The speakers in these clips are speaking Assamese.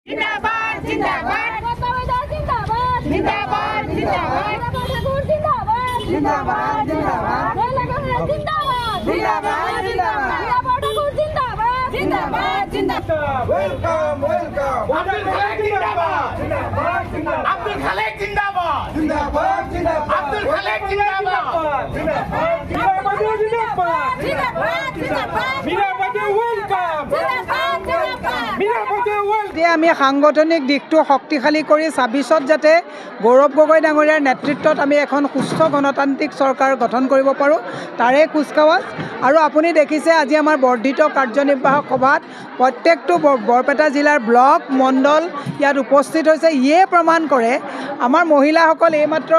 जिंदाबाद जिंदाबाद जिंदाबाद जिंदाबाद जिंदाबाद जिंदाबाद जिंदाबाद जिंदाबाद जिंदाबाद वेलकम वेलकम अब्दुल खालेक जिंदाबाद जिंदाबाद जिंदाबाद अब्दुल खालेक जिंदाबाद जिंदाबाद जिंदाबाद अब्दुल खालेक जिंदाबाद जिंदाबाद আমি সাংগঠনিক দিকটো শক্তিশালী কৰি ২৬ত যাতে গৌৰৱ গগৈ ডাঙৰীয়াৰ নেতৃত্বত আমি এখন সুস্থ গণতান্ত্ৰিক চৰকাৰ গঠন কৰিব পাৰোঁ তাৰে কুচকাৱাজ আৰু আপুনি দেখিছে আজি আমাৰ বৰ্ধিত কাৰ্যনিৰ্বাহক সভাত প্ৰত্যেকটো বৰপেটা জিলাৰ ব্লক মণ্ডল ইয়াত উপস্থিত হৈছে ইয়ে প্ৰমাণ কৰে আমাৰ মহিলাসকল এইমাত্ৰ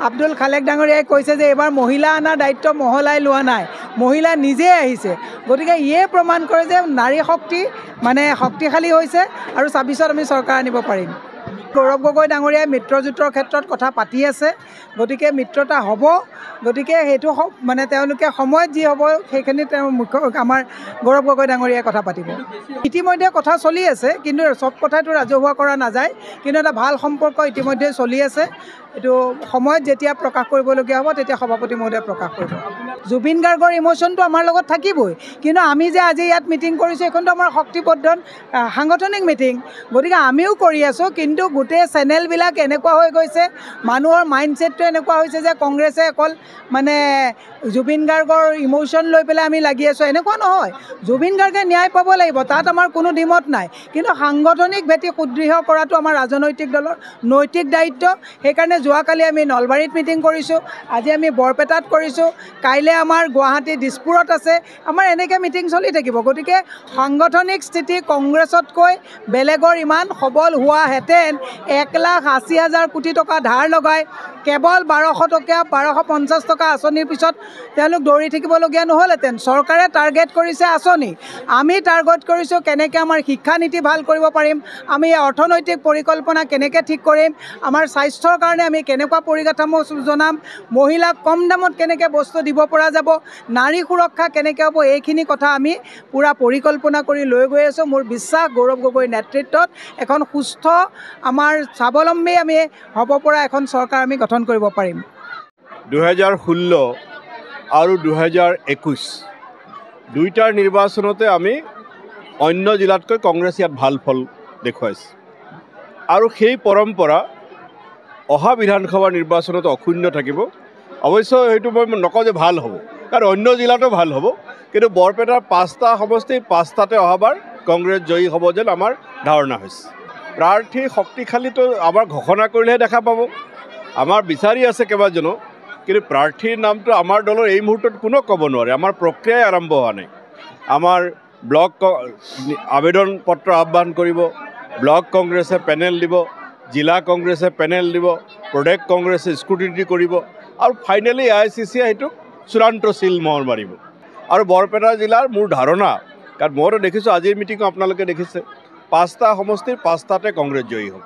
আব্দুল খালেক ডাঙৰীয়াই কৈছে যে এইবাৰ মহিলা আনাৰ দায়িত্ব মহলাই লোৱা নাই মহিলা নিজে আহিছে গতিকে ইয়ে প্ৰমাণ কৰে যে নাৰী শক্তি মানে শক্তিশালী হৈছে আৰু ২৬ত আমি চৰকাৰ আনিব পাৰিম গৌৰৱ গগৈ ডাঙৰীয়াই মিত্ৰজোঁটৰ ক্ষেত্ৰত কথা পাতি আছে গতিকে মিত্ৰতা হ'ব গতিকে সেইটো মানে তেওঁলোকে সময়ত যি হ'ব সেইখিনি তেওঁ মুখ্য আমাৰ গৌৰৱ গগৈ ডাঙৰীয়াই কথা পাতিব ইতিমধ্যে কথা চলি আছে কিন্তু চব কথাইতো ৰাজহুৱা কৰা নাযায় কিন্তু এটা ভাল সম্পৰ্ক ইতিমধ্যে চলি আছে এইটো সময়ত যেতিয়া প্ৰকাশ কৰিবলগীয়া হ'ব তেতিয়া সভাপতি মহোদয়ে প্ৰকাশ কৰিব জুবিন গাৰ্গৰ ইমোশ্যনটো আমাৰ লগত থাকিবই কিন্তু আমি যে আজি ইয়াত মিটিং কৰিছোঁ এইখনটো আমাৰ শক্তিবৰ্ধন সাংগঠনিক মিটিং গতিকে আমিও কৰি আছোঁ কিন্তু গোটেই চেনেলবিলাক এনেকুৱা হৈ গৈছে মানুহৰ মাইণ্ডছেটটো এনেকুৱা হৈছে যে কংগ্ৰেছে অকল মানে জুবিন গাৰ্গৰ ইমোশ্যন লৈ পেলাই আমি লাগি আছোঁ এনেকুৱা নহয় জুবিন গাৰ্গে ন্যায় পাব লাগিব তাত আমাৰ কোনো দ্বিমত নাই কিন্তু সাংগঠনিক ভেটি সুদৃঢ় কৰাটো আমাৰ ৰাজনৈতিক দলৰ নৈতিক দায়িত্ব সেইকাৰণে যোৱাকালি আমি নলবাৰীত মিটিং কৰিছোঁ আজি আমি বৰপেটাত কৰিছোঁ কাইলৈ আমাৰ গুৱাহাটী দিছপুৰত আছে আমাৰ এনেকৈ মিটিং চলি থাকিব গতিকে সাংগঠনিক স্থিতি কংগ্ৰেছতকৈ বেলেগৰ ইমান সবল হোৱাহেঁতেন 1,80,000 কোটি টকা ধাৰ লগাই কেৱল 1200 টকীয়া 1250 টকা আঁচনিৰ পিছত তেওঁলোক দৌৰি থাকিবলগীয়া নহ'লহেঁতেন চৰকাৰে টাৰ্গেট কৰিছে আঁচনি আমি টাৰ্গেট কৰিছোঁ কেনেকৈ আমাৰ শিক্ষানীতি ভাল কৰিব পাৰিম আমি অৰ্থনৈতিক পৰিকল্পনা কেনেকৈ ঠিক কৰিম আমাৰ স্বাস্থ্যৰ কাৰণে আমি কেনেকুৱা পৰিকাঠামো জনাম মহিলাক কম দামত কেনেকৈ বস্তু দিব পৰা যাব নাৰী সুৰক্ষা কেনেকৈ হ'ব এইখিনি কথা আমি পূৰা পৰিকল্পনা কৰি লৈ গৈ আছোঁ মোৰ বিশ্বাস গৌৰৱ গগৈৰ নেতৃত্বত এখন সুস্থ আমাৰ স্বাৱলম্বী আমি হ'ব পৰা এখন চৰকাৰ আমি গঠন কৰিব পাৰিম 2016 আৰু 2021 দুইটাৰ নিৰ্বাচনতে আমি অন্য জিলাতকৈ কংগ্ৰেছ ইয়াত ভাল ফল দেখুৱাইছে আৰু সেই পৰম্পৰা অহা বিধানসভা নিৰ্বাচনত অক্ষুণ্ণ থাকিব অৱশ্যে সেইটো মই নকওঁ যে ভাল হ'ব কাৰণ অন্য জিলাতো ভাল হ'ব কিন্তু বৰপেটাৰ 5টা সমষ্টি 5টাতে অহাবাৰ কংগ্ৰেছ জয়ী হ'ব যেন আমাৰ ধাৰণা হৈছে প্ৰাৰ্থীৰ শক্তিশালীটো আমাৰ ঘোষণা কৰিলেহে দেখা পাব আমাৰ বিচাৰি আছে কেইবাজনো কিন্তু প্ৰাৰ্থীৰ নামটো আমাৰ দলৰ এই মুহূৰ্তত কোনো ক'ব নোৱাৰে আমাৰ প্ৰক্ৰিয়াই আৰম্ভ হোৱা নাই আমাৰ ব্লক আবেদন পত্ৰ আহ্বান কৰিব ব্লক কংগ্ৰেছে পেনেল দিব জিলা কংগ্ৰেছে পেনেল দিব প্ৰদেশ কংগ্ৰেছে স্ক্ৰুটিনি কৰিব আৰু ফাইনেলি AICC সেইটো চূড়ান্ত চিল মোহৰ মাৰিব আৰু বৰপেটা জিলাৰ মোৰ ধাৰণা কাৰণ মইতো দেখিছোঁ আজিৰ মিটিঙো আপোনালোকে দেখিছে 5টা সমষ্টিৰ 5টাতে কংগ্ৰেছ জয়ী হ'ব